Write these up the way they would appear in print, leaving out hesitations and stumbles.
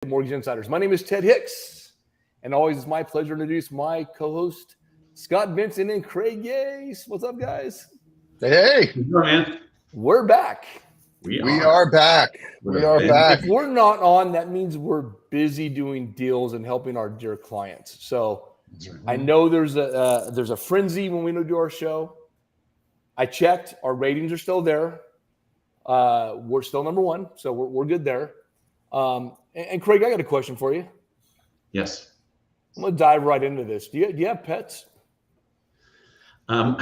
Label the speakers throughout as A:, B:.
A: Mortgage Insiders. My name is Ted Hicks, and always it's my pleasure to introduce my co-host, Scott Vincent and Craig Yace. What's up, guys?
B: Hey,
C: man.
A: We're back.
B: We are back. We are back.
A: If we're not on, that means we're busy doing deals and helping our dear clients. So I know there's a frenzy when we do our show. I checked. Our ratings are still there. We're still number one, so we're good there. And Craig, I got a question for you.
C: Yes.
A: I'm going to dive right into this. Do you have pets?
C: I'm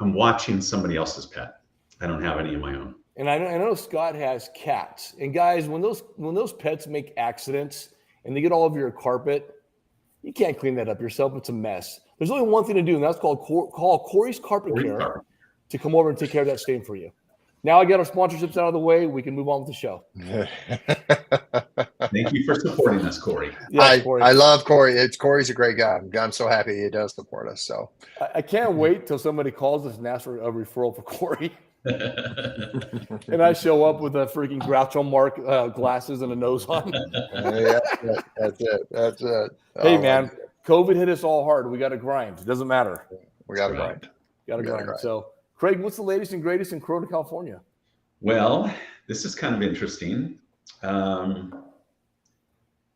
C: watching somebody else's pet. I don't have any of my own.
A: And I know Scott has cats. And guys, when those pets make accidents and they get all over your carpet, you can't clean that up yourself. It's a mess. There's only one thing to do, and that's call Corey's Carpet Care to come over and take care of that stain for you. Now I got our sponsorships out of the way. We can move on with the show.
C: Thank you for supporting us, Corey.
A: Yes, Corey.
B: I love Corey. Corey's a great guy. I'm so happy he does support us. So
A: I can't wait till somebody calls us and asks for a referral for Corey. And I show up with a freaking Groucho Mark glasses and a nose on.
B: Yeah, that's it.
A: Hey, man, COVID hit us all hard. We got to grind. It doesn't matter.
B: We got to grind.
A: Got to grind. So, Craig, what's the latest and greatest in Corona, California?
C: Well, this is kind of interesting.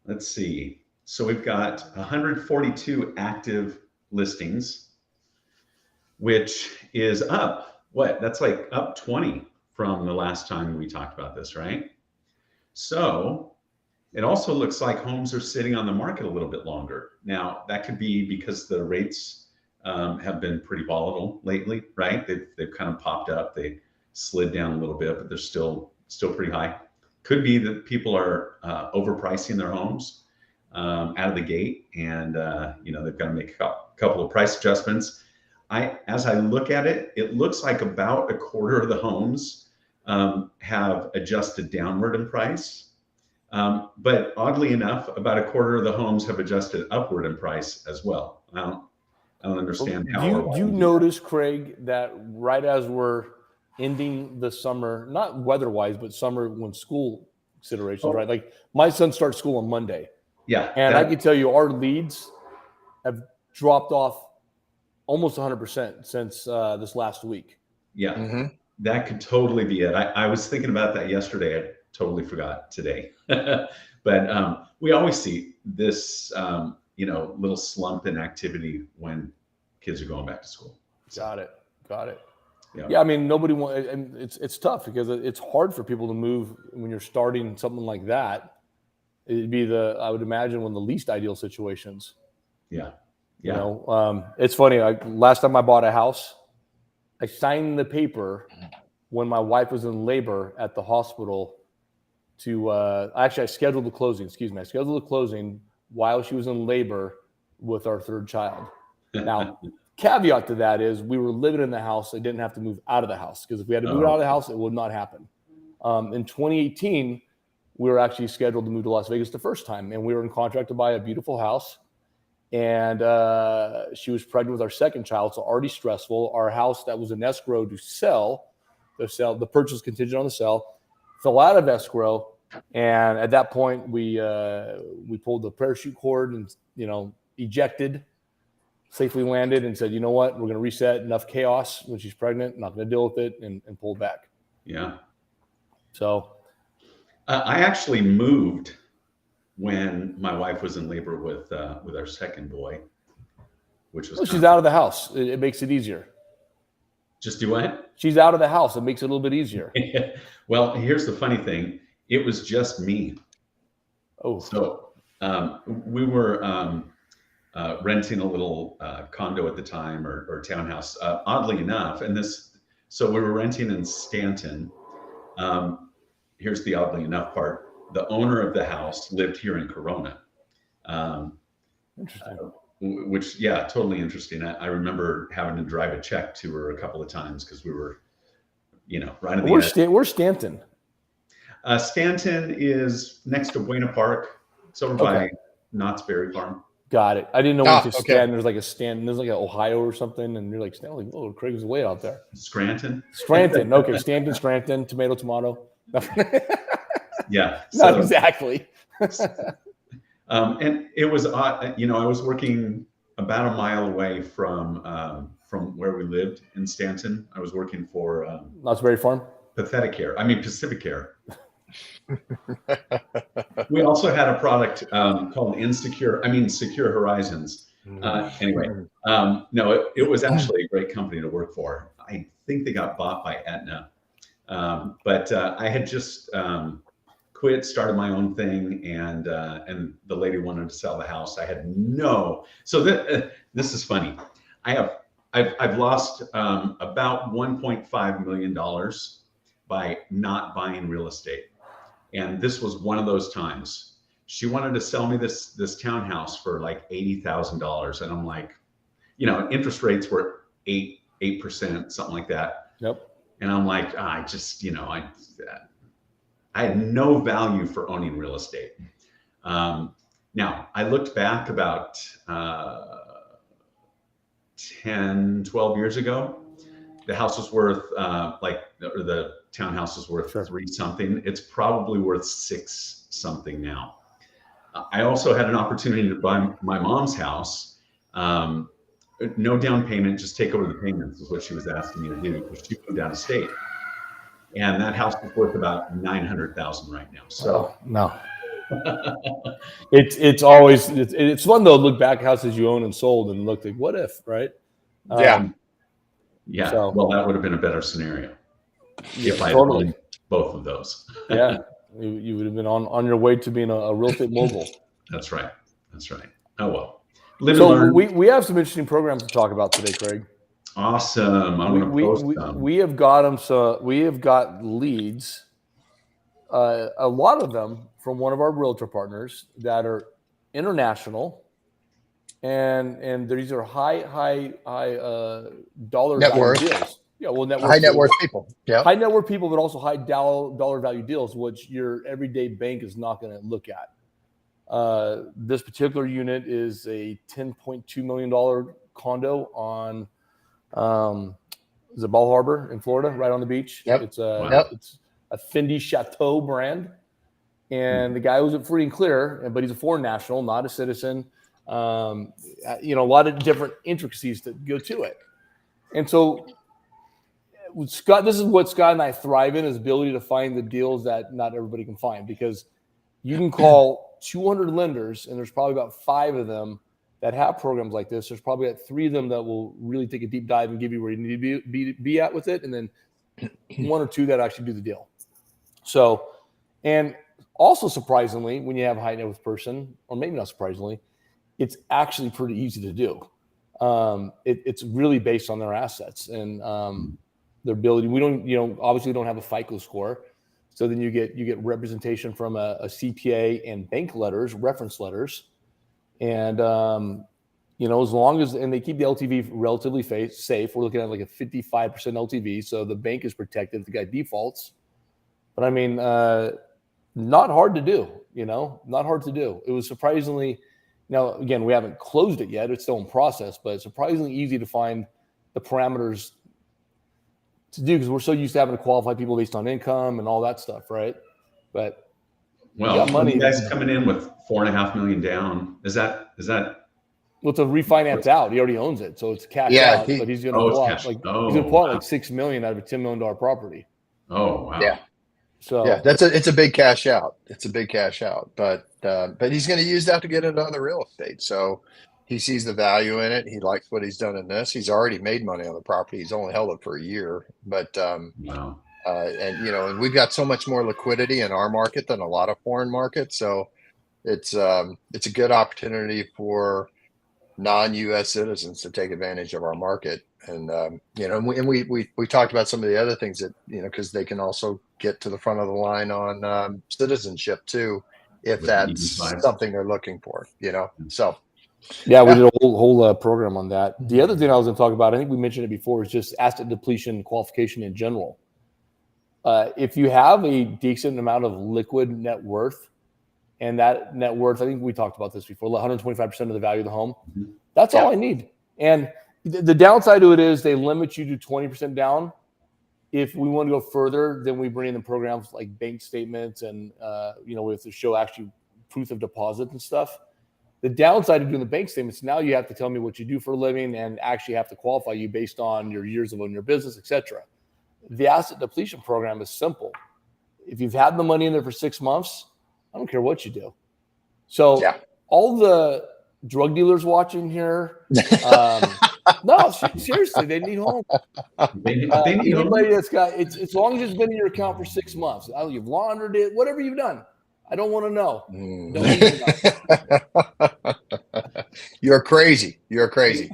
C: Let's see. So we've got 142 active listings, which is up. That's like up 20 from the last time we talked about this, right? So it also looks like homes are sitting on the market a little bit longer. Now, that could be because the rates have been pretty volatile lately, right? They've kind of popped up. They slid down a little bit, but they're still pretty high. Could be that people are overpricing their homes out of the gate, and they've got to make a couple of price adjustments. As I look at it, it looks like about a quarter of the homes have adjusted downward in price. But oddly enough, about a quarter of the homes have adjusted upward in price as well. I don't understand how.
A: Do you notice, Craig, that right as we're ending the summer, not weather-wise, but summer when school considerations, right? Like my son starts school on Monday.
C: Yeah.
A: And I can tell you our leads have dropped off almost 100% since this last week.
C: Yeah.
B: Mm-hmm.
C: That could totally be it. I was thinking about that yesterday. I totally forgot today. But we always see this, little slump in activity when kids are going back to school.
A: Got it.
C: Yeah.
A: Yeah, I mean, nobody wants, and it's tough because it's hard for people to move when you're starting something like that. It'd be I would imagine, one of the least ideal situations.
C: Yeah.
A: It's funny. Last time I bought a house, I signed the paper when my wife was in labor at the hospital I scheduled the closing. I scheduled the closing while she was in labor with our third child. Now, caveat to that is we were living in the house. I didn't have to move out of the house, because if we had to move out of the house, it would not happen. In 2018, we were actually scheduled to move to Las Vegas the first time, and we were in contract to buy a beautiful house. And she was pregnant with our second child, so already stressful. Our house that was in escrow to sell, the purchase contingent on the sell, fell out of escrow. And at that point, we pulled the parachute cord and ejected, safely landed, and said, you know what, we're going to reset. Enough chaos when she's pregnant, not going to deal with it, and pull back.
C: Yeah.
A: So
C: I actually moved when my wife was in labor with our second boy, which was
A: she's out of the house. It makes it easier.
C: Just do what?
A: She's out of the house. It makes it a little bit easier.
C: Well, here's the funny thing. It was just me.
A: Oh.
C: So we were renting a little condo at the time, or townhouse, oddly enough. So we were renting in Stanton. Here's the oddly enough part. The owner of the house lived here in Corona.
A: Interesting.
C: Which, yeah, totally interesting. I remember having to drive a check to her a couple of times because we were, right at the end.
A: Where's Stanton?
C: Stanton is next to Buena Park. It's over by Knott's Berry Farm.
A: Got it. I didn't know when to stand. There's like a stand. There's like an Ohio or something, and you're like, Stanley, oh, Craig's way out there.
C: Scranton.
A: Okay, Stanton, Scranton, tomato.
C: Yeah.
A: Not
C: So,
A: exactly.
C: and it was odd. I was working about a mile away from where we lived in Stanton. I was working for
A: Knott's Farm.
C: Pacific Care. We also had a product called Secure Horizons. Anyway, no, it was actually a great company to work for. I think they got bought by Aetna. But I had just quit, started my own thing, and the lady wanted to sell the house. I had so this is funny. I've lost about $1.5 million by not buying real estate. And this was one of those times. She wanted to sell me this townhouse for like $80,000. And I'm like, interest rates were 8%, something like that.
A: Yep.
C: And I'm like, I just, I had no value for owning real estate. Now, I looked back about 10, 12 years ago. The house was worth the townhouse was worth
A: Sure.
C: 3 something. It's probably worth 6 something now. I also had an opportunity to buy my mom's house. No down payment, just take over the payments is what she was asking me to do because she moved out of state. And that house is worth about $900,000 right now. So
A: no. It's always fun though to look back at houses you own and sold and look like what if, right?
C: Yeah.
A: So,
C: well, that would have been a better scenario if I had
A: totally
C: owned both of those.
A: Yeah, you would have been on your way to being a real estate mogul.
C: That's right. Oh well.
A: So we have some interesting programs to talk about today, Craig.
C: Awesome. I'm going to post them.
A: We have got them. So we have got leads, a lot of them from one of our realtor partners that are international, and these are high dollar
B: Net
A: value
B: worth
A: deals. Yeah, well,
B: high net worth people. Yeah,
A: high net worth people, but also high dollar value deals, which your everyday bank is not going to look at. This particular unit is a $10.2 million condo on the Ball Harbor in Florida, right on the beach.
B: Yep.
A: It's a Fendi Chateau brand, and the guy was free and clear, but he's a foreign national, not a citizen. A lot of different intricacies that go to it, and so Scott, this is what Scott and I thrive in: is ability to find the deals that not everybody can find, because you can call 200 lenders, and there's probably about 5 of them that have programs like this. There's probably 3 of them that will really take a deep dive and give you where you need to be at with it, and then 1 or 2 that actually do the deal. So, and also surprisingly, when you have a high net worth person, or maybe not surprisingly, it's actually pretty easy to do. It's really based on their assets and their ability. We don't, obviously don't have a FICO score. So then you get representation from a CPA and bank letters, reference letters. And, as long as, and they keep the LTV relatively safe, we're looking at like a 55% LTV. So the bank is protected if the guy defaults. But I mean, not hard to do, not hard to do. It was surprisingly, now, again, we haven't closed it yet. It's still in process, but it's surprisingly easy to find the parameters to do, because we're so used to having to qualify people based on income and all that stuff, right? But
C: well, money. You guys coming in with $4.5 million down. Is that?
A: Well, it's a refinance out. He already owns it, so it's cash out. But he's going to pull out he's going to pull out like $6 million out of a $10 million property.
C: Oh wow!
B: Yeah.
A: So
B: yeah, it's a big cash out. It's a big cash out, but he's going to use that to get into other real estate. So he sees the value in it. He likes what he's done in this. He's already made money on the property. He's only held it for a year, but
C: wow.
B: And we've got so much more liquidity in our market than a lot of foreign markets. So it's a good opportunity for non-U.S. citizens to take advantage of our market. And we talked about some of the other things that because they can also get to the front of the line on citizenship too, if that's something they're looking for. So.
A: Yeah, we did a whole program on that. The other thing I was going to talk about, I think we mentioned it before, is just asset depletion qualification in general. If you have a decent amount of liquid net worth, and that net worth, I think we talked about this before, 125% of the value of the home, that's all I need. And the downside to it is they limit you to 20% down. if we want to go further, then we bring in the programs like bank statements and, we have to show actually proof of deposit and stuff. The downside of doing the bank statements, now you have to tell me what you do for a living and actually have to qualify you based on your years of owning your business, et cetera. The asset depletion program is simple. If you've had the money in there for 6 months, I don't care what you do. So all the drug dealers watching here, no, seriously, they need homes.
C: They need
A: Anybody that's got it's as long as it's been in your account for 6 months. You've laundered it, whatever you've done. I don't want to know. Don't need to know.
B: You're crazy. You're crazy.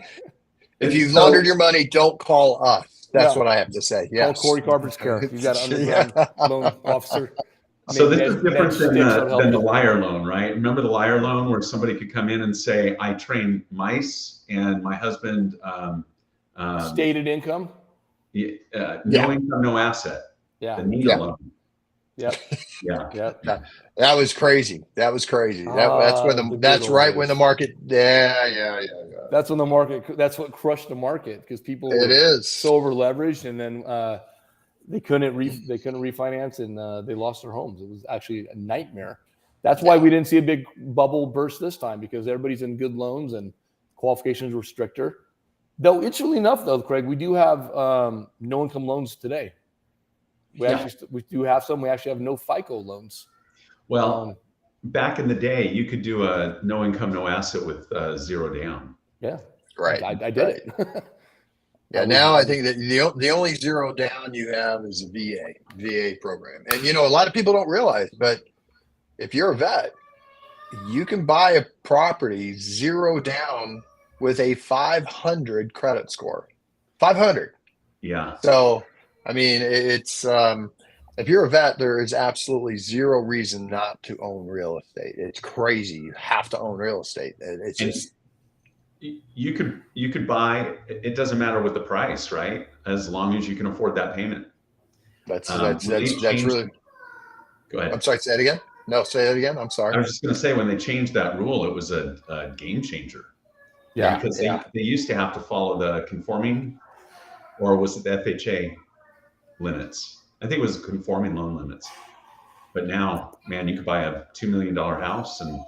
B: If you've laundered your money, don't call us. That's what I have to say. Yes.
A: Call Corey Carpenter's care. You've got an underground loan officer.
C: So this is different than the liar loan, right? Remember the liar loan where somebody could come in and say, I train mice and my husband
A: stated income.
C: No income, no asset.
A: Yeah.
C: The NIDA loan.
A: Yep.
C: Yeah.
B: That was crazy. That's when that's right when the market. Yeah.
A: That's when the market. That's what crushed the market because people were so over leveraged, and then they couldn't refinance, and they lost their homes. It was actually a nightmare. That's why we didn't see a big bubble burst this time, because everybody's in good loans and qualifications were stricter. Though, interestingly enough, though, Craig, we do have no income loans today. We do have some. We actually have no FICO loans.
C: Well, back in the day, you could do a no income, no asset with zero down.
A: Yeah,
B: right.
A: I did it.
B: Yeah, now I think that the only zero down you have is a VA program. And, a lot of people don't realize, but if you're a vet, you can buy a property zero down with a 500 credit score. 500.
C: Yeah.
B: So, I mean, it's if you're a vet, there is absolutely zero reason not to own real estate. It's crazy. You have to own real estate. It's just.
C: You could buy. It doesn't matter what the price, right? As long as you can afford that payment. That's
B: really.
C: Go ahead.
B: I'm sorry. Say it again. No, say that again. I'm sorry.
C: I was just going to say, when they changed that rule, it was a game changer.
A: Yeah,
C: because they used to have to follow the conforming, or was it the FHA limits? I think it was conforming loan limits. But now, man, you could buy a $2 million house, and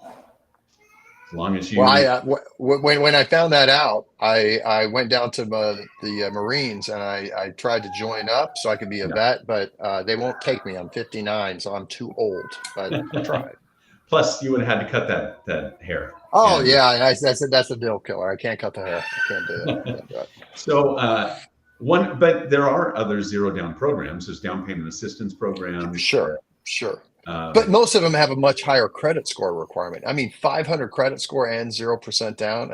C: as long as you.
B: Well, when I found that out, I went down to the Marines, and I tried to join up so I could be a vet, but they won't take me. I'm 59, so I'm too old. But I tried.
C: Plus, you would have had to cut that hair.
B: Oh, yeah. And that's a deal killer. I can't cut the hair. I can't do that.
C: So but there are other zero down programs. There's down payment assistance programs.
B: Sure. But most of them have a much higher credit score requirement. I mean, 500 credit score and 0% down.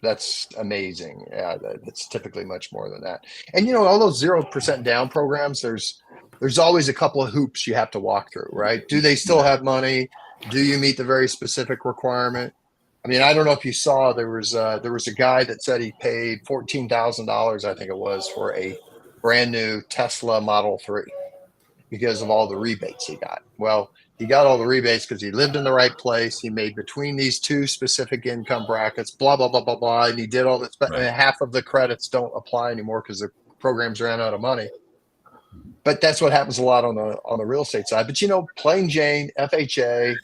B: That's amazing. Yeah, that's typically much more than that. And all those 0% down programs, there's always a couple of hoops you have to walk through, right? Do they still have money? Do you meet the very specific requirement? I mean, I don't know if you saw, there was a guy that said he paid $14,000, I think it was, for a brand new Tesla Model 3 because of all the rebates he got. Well, he got all the rebates because he lived in the right place. He made between these two specific income brackets, blah, blah, blah, blah, blah. And he did all this, but half of the credits don't apply anymore because the programs ran out of money. But that's what happens a lot on the real estate side. But plain Jane, FHA,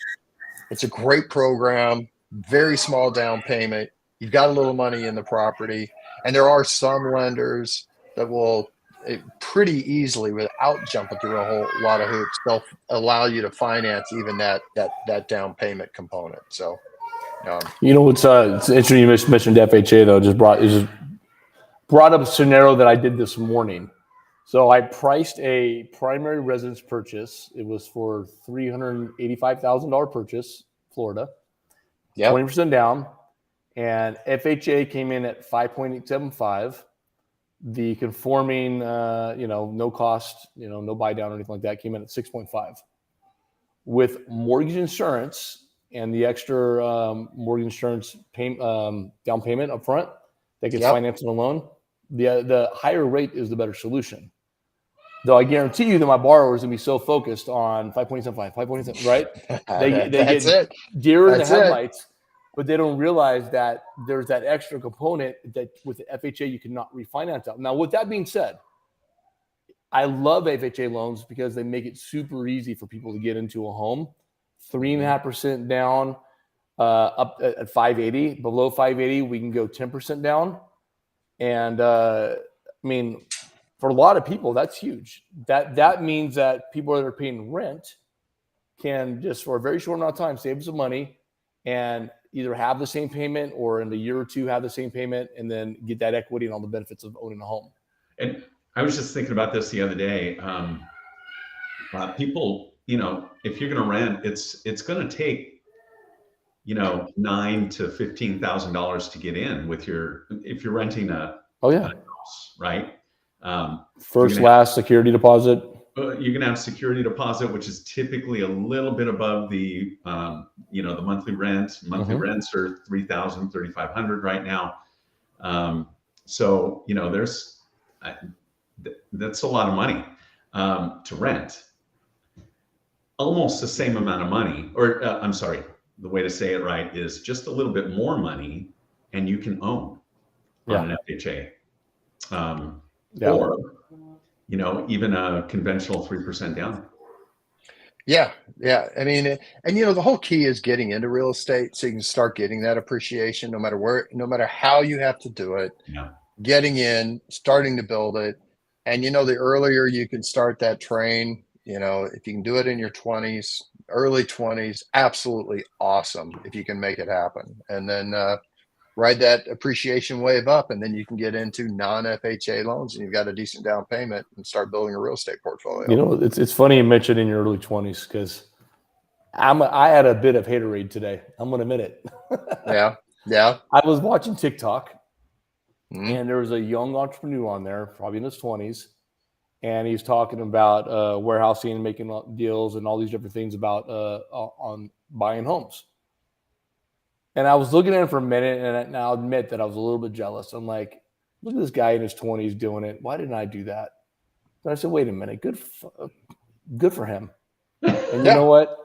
B: it's a great program, very small down payment. You've got a little money in the property, and there are some lenders that will pretty easily, without jumping through a whole lot of hoops, they'll allow you to finance even that down payment component. So,
A: it's interesting you mentioned FHA though. It just brought up a scenario that I did this morning. So I priced a primary residence purchase. It was for $385,000 purchase, Florida. 20% down, and FHA came in at 5.875. The conforming, no cost, no buy down or anything like that, came in at 6.5. With mortgage insurance and the extra mortgage insurance down payment up front that gets financed on a loan, the higher rate is the better solution. Though I guarantee you that my borrower is going to be so focused on 5.75, 5.7, right? They get deer in the headlights, but they don't realize that there's that extra component that with the FHA you cannot refinance out. Now, with that being said, I love FHA loans because they make it super easy for people to get into a home. 3.5% down, up at 580. Below 580, we can go 10% down. And I mean, for a lot of people, that's huge. That means that people that are paying rent can just, for a very short amount of time, save some money and either have the same payment or in a year or two have the same payment and then get that equity and all the benefits of owning a home.
C: And I was just thinking about this the other day. People, if you're going to rent, it's going to take, $9,000 to $15,000 to get in if you're renting a house, right?
A: First, last, security deposit.
C: You're going to have security deposit, which is typically a little bit above the, the monthly rent. Monthly rents are $3,000, $3,500 right now. So, that's a lot of money to rent. Almost the same amount of money, or I'm sorry, the way to say it right is just a little bit more money, and you can own on an FHA. Or, even a conventional 3% down.
B: Yeah. I mean, and the whole key is getting into real estate so you can start getting that appreciation no matter how you have to do it.
C: Yeah.
B: Getting in, starting to build it. And the earlier you can start that train, if you can do it in your 20s, early 20s, absolutely awesome if you can make it happen. And then ride that appreciation wave up, and then you can get into non-FHA loans and you've got a decent down payment and start building a real estate portfolio.
A: It's funny you mentioned in your early 20s because I had a bit of haterade today. I'm going to admit it.
B: Yeah.
A: I was watching TikTok and there was a young entrepreneur on there, probably in his 20s. And he's talking about warehousing and making deals and all these different things about on buying homes. And I was looking at him for a minute, and I'll admit that I was a little bit jealous. I'm like, look at this guy in his 20s doing it. Why didn't I do that? And I said, wait a minute, good for him. And you know what?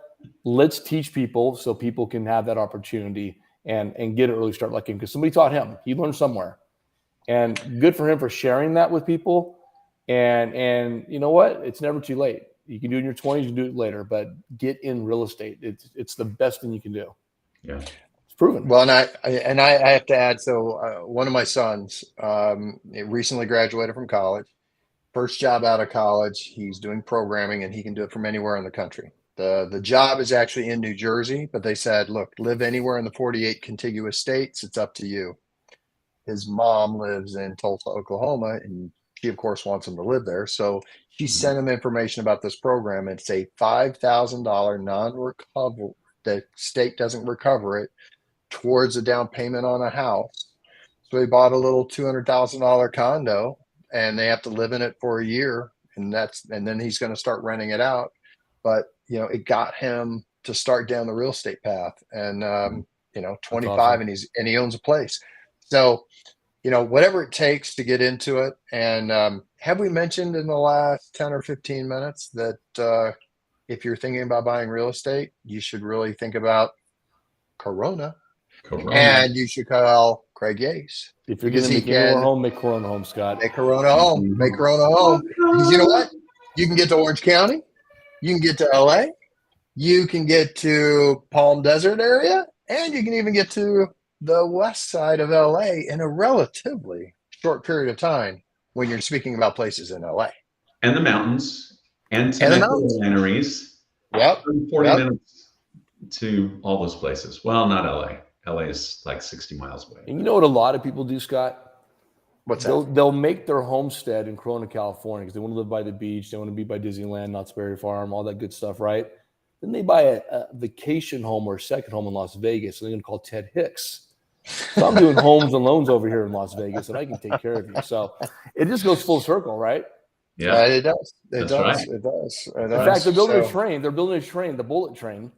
A: Let's teach people so people can have that opportunity and get an early start like him, because somebody taught him. He learned somewhere. And good for him for sharing that with people. And you know what? It's never too late. You can do it in your 20s, you can do it later, but get in real estate. It's the best thing you can do.
C: Yeah.
A: It's proven.
B: Well, and I have to add, so one of my sons recently graduated from college. First job out of college, he's doing programming, and he can do it from anywhere in the country. The job is actually in New Jersey, but they said, look, live anywhere in the 48 contiguous states. It's up to you. His mom lives in Tulsa, Oklahoma, and she, of course, wants him to live there. So she sent him information about this program. It's a $5,000 non-recoverable. The state doesn't recover it towards a down payment on a house. So he bought a little $200,000 condo, and they have to live in it for a year, and then he's going to start renting it out. But it got him to start down the real estate path, and 25, awesome. and he owns a place. So whatever it takes to get into it. And have we mentioned in the last 10 or 15 minutes that if you're thinking about buying real estate, you should really think about Corona. And you should call Craig Yace.
A: If you're going to make anywhere home, make Corona home, Scott.
B: Make Corona home. Make Corona home. Because you know what? You can get to Orange County. You can get to LA. You can get to Palm Desert area. And you can even get to the west side of LA in a relatively short period of time when you're speaking about places in LA.
C: And the mountains. And the wineries.
B: Yep.
C: 40 minutes to all those places. Well, not LA. LA is like 60 miles away.
A: And you know what a lot of people do, Scott?
B: What's that?
A: They'll make their homestead in Corona, California, because they want to live by the beach. They want to be by Disneyland, Knott's Berry Farm, all that good stuff, right? Then they buy a vacation home or a second home in Las Vegas, and they're going to call Ted Hicks. So I'm doing homes and loans over here in Las Vegas, and I can take care of you. So it just goes full circle, right?
B: Yeah, it does.
C: It does.
B: Right. It does.
A: In fact, they're building a train. They're building a train, the bullet train.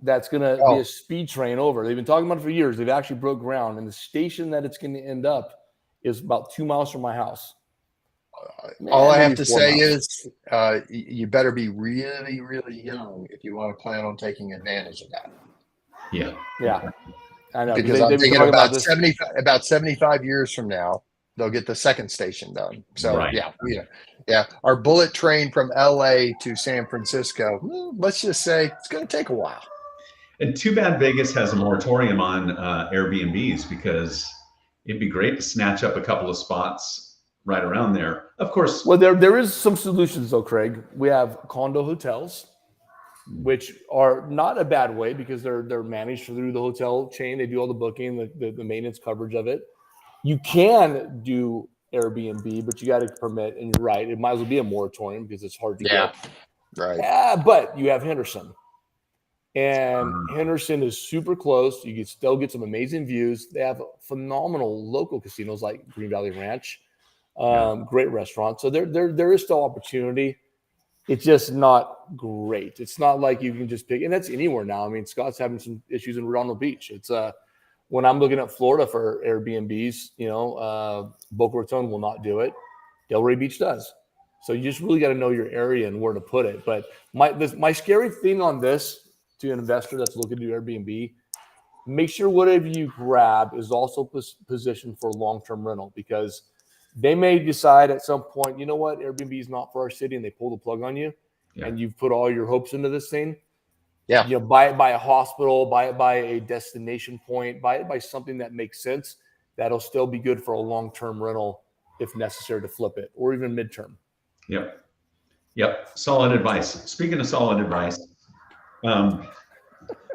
A: That's going to be a speed train over. They've been talking about it for years. They've actually broke ground, and the station that it's going to end up is about 2 miles from my house.
B: All I have to say is you better be really, really young if you want to plan on taking advantage of that.
A: Yeah. I know.
B: Because I'm thinking about 75 years from now, they'll get the second station done. So
C: Right.
B: yeah. Our bullet train from LA to San Francisco, let's just say it's going to take a while.
C: And too bad Vegas has a moratorium on Airbnbs, because it'd be great to snatch up a couple of spots right around there. Of course.
A: Well, there is some solutions though, Craig. We have condo hotels, which are not a bad way because they're managed through the hotel chain. They do all the booking, the maintenance coverage of it. You can do Airbnb, but you got to permit. And you're right, it might as well be a moratorium because it's hard to get.
B: Right.
A: Yeah, but you have Henderson, and Henderson is super close. You can still get some amazing views. They have phenomenal local casinos like Green Valley Ranch, great restaurants. So there is still opportunity. It's just not great. It's not like you can just pick, and that's anywhere now. I mean, Scott's having some issues in Redondo Beach. It's when I'm looking at Florida for Airbnbs, Boca Raton will not do it. Delray Beach does. So you just really got to know your area and where to put it. But my scary thing on this to an investor that's looking to do Airbnb, make sure whatever you grab is also positioned for long-term rental, because they may decide at some point, you know what, Airbnb is not for our city, and they pull the plug on you, and you've put all your hopes into this thing.
B: Yeah.
A: Buy it by a hospital, buy it by a destination point, buy it by something that makes sense. That'll still be good for a long-term rental if necessary to flip it, or even midterm.
C: Yep. Solid advice. Speaking of solid advice,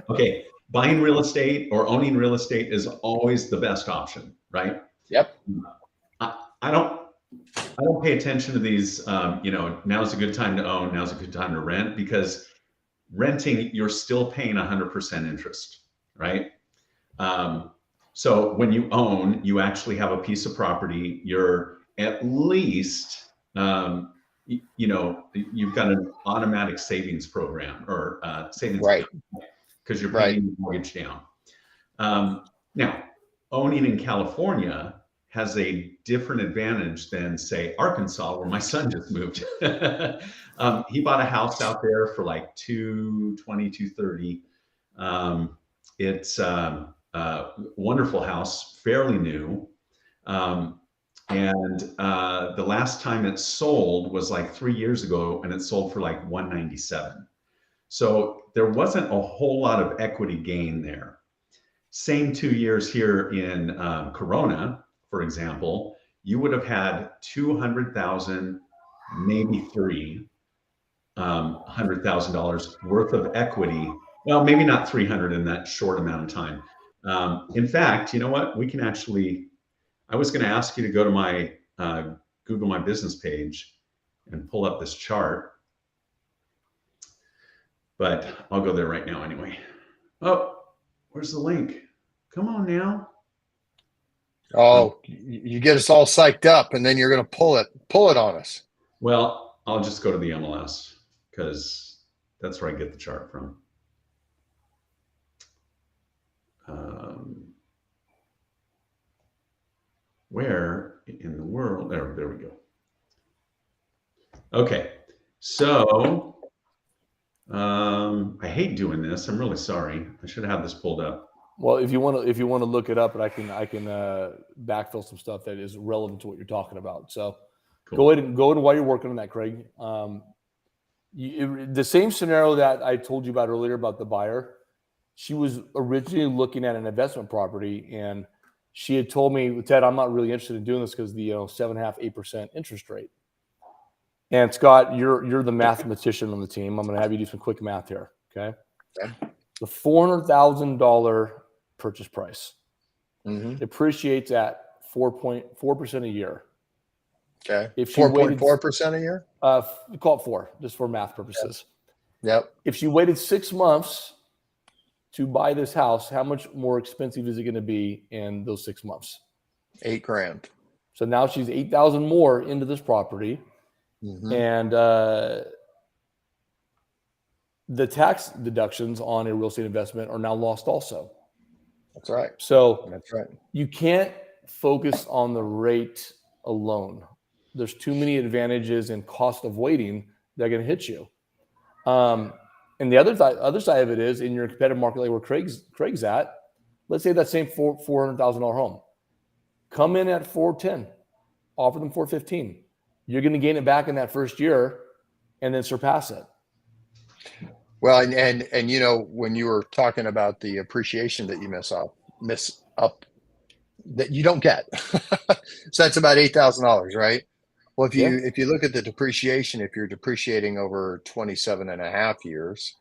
C: okay, buying real estate or owning real estate is always the best option, right?
B: Yep.
C: I don't pay attention to these, now's a good time to own, now's a good time to rent, because renting, you're still paying 100% interest, right? So when you own, you actually have a piece of property. You're at least, you've got an automatic savings program or savings,
B: right?
C: Because you're paying your mortgage down. Now, owning in California has a different advantage than, say, Arkansas, where my son just moved. He bought a house out there for like $220,000, $230,000. It's a wonderful house, fairly new. And the last time it sold was like 3 years ago, and it sold for like $197,000. So there wasn't a whole lot of equity gain there. Same 2 years here in Corona, for example, you would have had 200,000, maybe $300,000 worth of equity. Well, maybe not 300 in that short amount of time. In fact, you know what? We can actually, I was going to ask you to go to my Google My Business page and pull up this chart, but I'll go there right now anyway. Oh, where's the link? Come on now.
B: Oh, you get us all psyched up, and then you're going to pull it on us.
C: Well, I'll just go to the MLS because that's where I get the chart from. Where in the world? There we go. Okay, so I hate doing this. I'm really sorry. I should have this pulled up.
A: Well, if you want to look it up, and I can backfill some stuff that is relevant to what you're talking about. So cool. Go ahead and while you're working on that, Craig. The same scenario that I told you about earlier about the buyer, she was originally looking at an investment property, and she had told me, Ted, I'm not really interested in doing this because the 7.5%, 8% interest rate. And Scott, you're the mathematician on the team. I'm going to have you do some quick math here. Okay. The $400,000 purchase price appreciates at 4.4% a year.
B: Okay.
A: If she
B: 4.4% a year?
A: Call it 4, just for math purposes.
B: Yep.
A: If she waited 6 months to buy this house, how much more expensive is it going to be in those 6 months?
B: $8,000.
A: So now she's $8,000 more into this property, and the tax deductions on a real estate investment are now lost also.
B: That's right.
A: So
B: that's right. You
A: can't focus on the rate alone. There's too many advantages and cost of waiting that are going to hit you. And the other side of it is, in your competitive market, like where Craig's at, let's say that same $400,000 home, come in at 410. offer them 415. You're going to gain it back in that first year and then surpass it.
B: Well, and you know, when you were talking about the appreciation that you miss up that you don't get, so that's about $8,000, right? Well, if you look at the depreciation, if you're depreciating over 27 and a half years,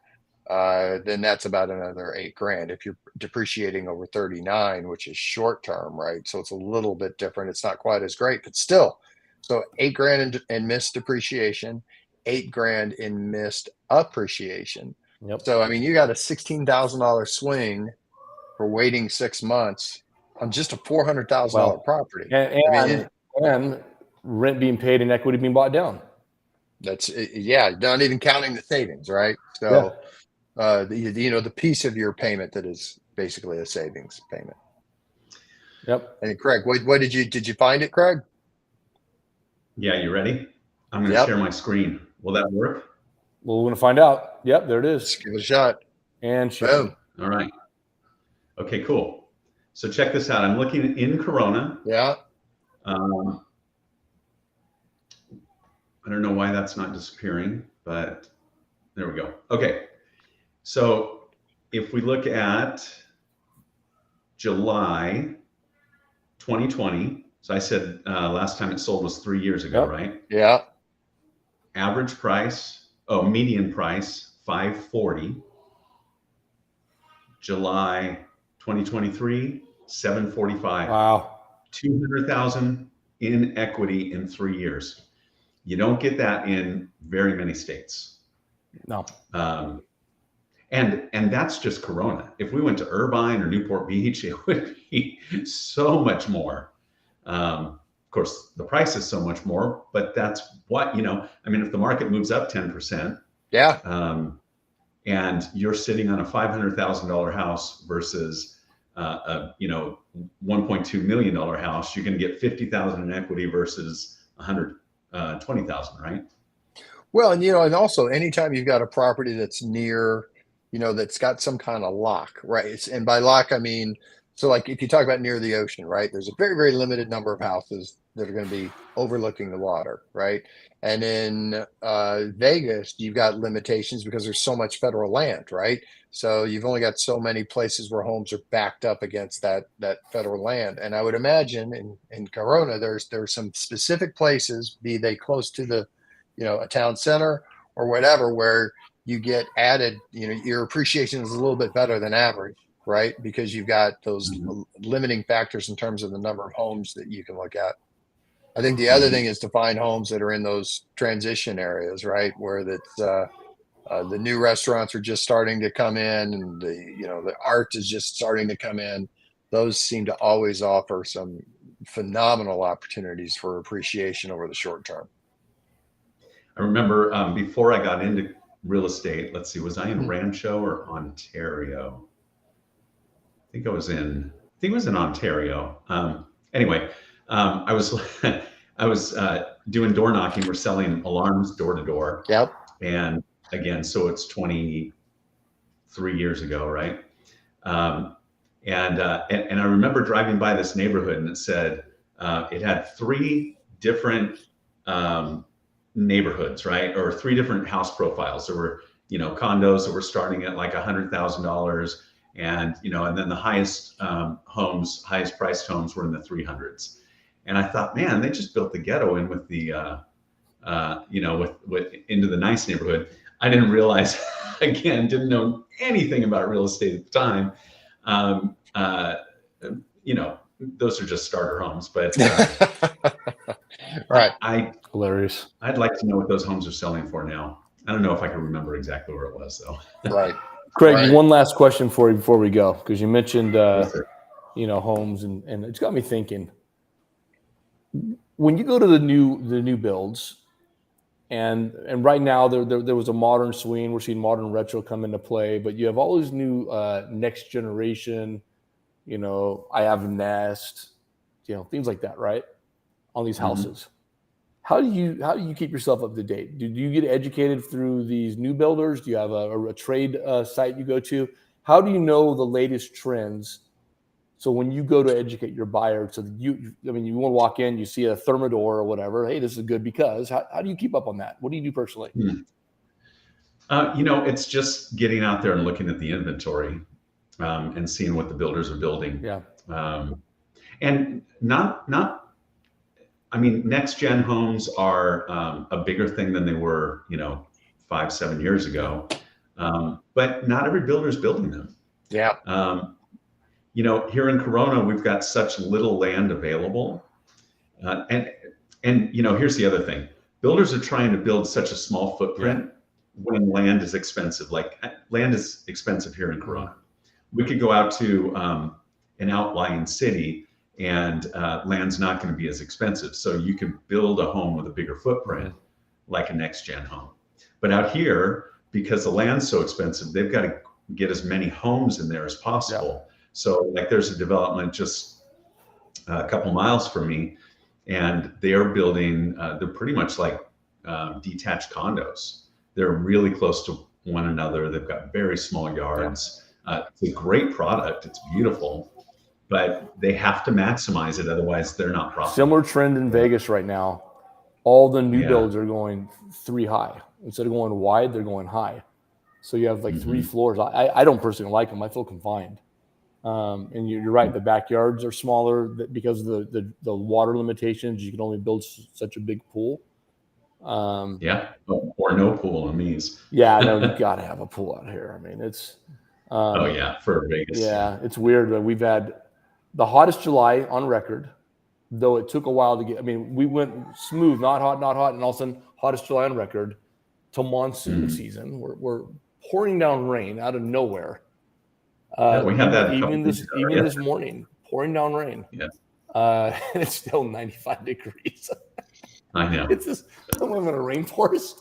B: then that's about another $8,000. If you're depreciating over 39, which is short term, right? So it's a little bit different. It's not quite as great, but still. So $8,000 in missed depreciation, $8,000 in missed appreciation.
A: Yep.
B: So I mean, you got a $16,000 swing for waiting 6 months on just a $400,000 property.
A: And rent being paid and equity being bought down.
B: That's not even counting the savings, right? So the piece of your payment that is basically a savings payment.
A: Yep.
B: And Craig, what did you find it, Craig?
C: Yeah, you ready? I'm going to share my screen. Will that work?
A: Well, we're going to find out. Yep, there it is.
B: Let's give it a shot.
A: And
B: boom.
C: All right. Okay, cool. So check this out. I'm looking in Corona.
B: Yeah.
C: I don't know why that's not disappearing, but there we go. Okay. So if we look at July 2020, so I said last time it sold was 3 years ago, right?
B: Yeah.
C: Average price, median price, $540. July 2023, $745.
A: Wow.
C: $200,000 in equity in 3 years. You don't get that in very many states.
A: No.
C: And that's just Corona. If we went to Irvine or Newport Beach, it would be so much more. Of course, the price is so much more, but that's what, if the market moves up 10%, and you're sitting on a $500,000 house versus a $1.2 million house, you're going to get $50,000 in equity versus $120,000, right?
B: Well, and also anytime you've got a property that's near, that's got some kind of lock, right? And by lock, I mean, so like if you talk about near the ocean, right? There's a very, very limited number of houses that are going to be overlooking the water, right? And in Vegas, you've got limitations because there's so much federal land, right? So you've only got so many places where homes are backed up against that federal land. And I would imagine in Corona, there's some specific places, be they close to the, a town center or whatever, where you get added, your appreciation is a little bit better than average, right? Because you've got those limiting factors in terms of the number of homes that you can look at. I think the other thing is to find homes that are in those transition areas, right? Where the new restaurants are just starting to come in and the art is just starting to come in. Those seem to always offer some phenomenal opportunities for appreciation over the short term.
C: I remember before I got into real estate, let's see, was I in Rancho or Ontario? I think it was in Ontario. Anyway, I was doing door knocking. We're selling alarms door to door.
B: Yep.
C: And again, so it's 23 years ago, right? And I remember driving by this neighborhood, and it said it had 3 different neighborhoods, right? Or 3 different house profiles. There were, condos that were starting at like $100,000, and then the highest priced homes were in the 300s. And I thought, man, they just built the ghetto in with the, with into the nice neighborhood. I didn't realize, again, didn't know anything about real estate at the time. Those are just starter homes, but
B: right.
A: Hilarious.
C: I'd like to know what those homes are selling for now. I don't know if I can remember exactly where it was though.
B: Right.
A: Craig,
B: right.
A: One last question for you before we go, because you mentioned, homes and it's got me thinking. When you go to the new builds, and right now there was a modern swing. We're seeing modern retro come into play, but you have all these new next generation, I have Nest, things like that, right? On these houses. How do you keep yourself up to date? Do you get educated through these new builders? Do you have a trade site you go to? How do you know the latest trends So when you go to educate your buyer, so you want to walk in, you see a Thermador or whatever. Hey, this is good because how do you keep up on that? What do you do personally?
C: It's just getting out there and looking at the inventory and seeing what the builders are building.
A: Yeah.
C: And next gen homes are a bigger thing than they were, 5-7 years ago. But not every builder is building them.
B: Yeah.
C: Here in Corona, we've got such little land available. And here's the other thing. Builders are trying to build such a small footprint when land is expensive. Like land is expensive here in Corona. We could go out to an outlying city and land's not going to be as expensive. So you can build a home with a bigger footprint, like a next gen home. But out here, because the land's so expensive, they've got to get as many homes in there as possible. Yeah. So like there's a development just a couple miles from me, and they are building, they're pretty much like detached condos. They're really close to one another. They've got very small yards. It's a great product. It's beautiful, but they have to maximize it. Otherwise they're not profitable.
A: Similar trend in Vegas right now. All the new builds are going 3 high. Instead of going wide, they're going high. So you have like 3 floors. I don't personally like them. I feel confined. And you're right. The backyards are smaller because of the water limitations. You can only build such a big pool.
C: Or no pool in these.
A: Yeah, I know you got to have a pool out here. I mean, it's.
C: For Vegas.
A: Yeah, it's weird. We've had the hottest July on record, though it took a while to get. I mean, we went smooth, not hot, and all of a sudden, hottest July on record to monsoon season. We're pouring down rain out of nowhere.
C: We had that
A: even this morning, pouring down rain.
C: Yeah.
A: And it's still 95 degrees.
C: I know.
A: It's just I'm in a rainforest.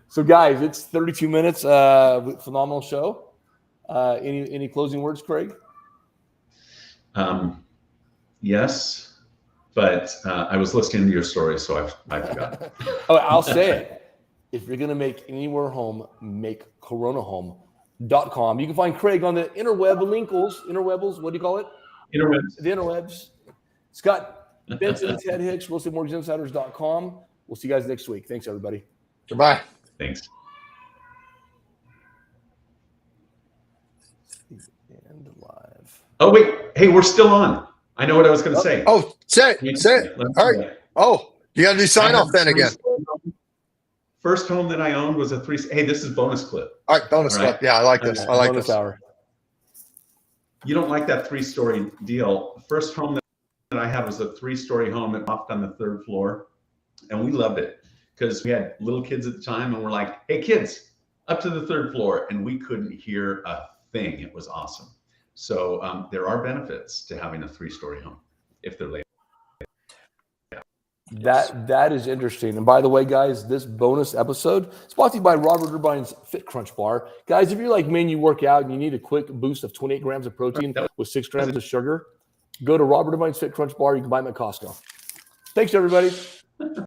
A: So guys, it's 32 minutes. Phenomenal show. Any closing words, Craig?
C: Yes, but I was listening to your story, so I forgot.
A: I'll say it. If you're gonna make anywhere home, make coronahome.com. You can find Craig on the interwebs. What do you call it?
C: Interwebs.
A: The interwebs. Scott Benson, Ted Hicks, RealestateMortgageInsiders.com. We'll see you guys next week. Thanks, everybody.
B: Goodbye.
C: Thanks.
A: And live.
C: Oh, wait. Hey, we're still on. I know what I was going to say.
B: Oh, say it. All right. Oh, you got to do sign off then again.
C: First home that I owned was a 3. Hey, this is bonus clip.
B: All right, bonus clip. Yeah, I like this. I like
A: bonus
B: this.
A: Hour.
C: You don't like that 3-story deal. The first home that I had was a 3-story home that loft on the 3rd floor, and we loved it because we had little kids at the time, and we're like, "Hey, kids, up to the 3rd floor," and we couldn't hear a thing. It was awesome. So there are benefits to having a 3-story home if they're laid.
A: That is interesting. And by the way, guys, this bonus episode is brought to you by Robert Irbine's Fit Crunch Bar. Guys, if you're like me and you work out and you need a quick boost of 28 grams of protein with 6 grams of sugar, go to Robert Irbine's Fit Crunch Bar. You can buy them at Costco. Thanks, everybody.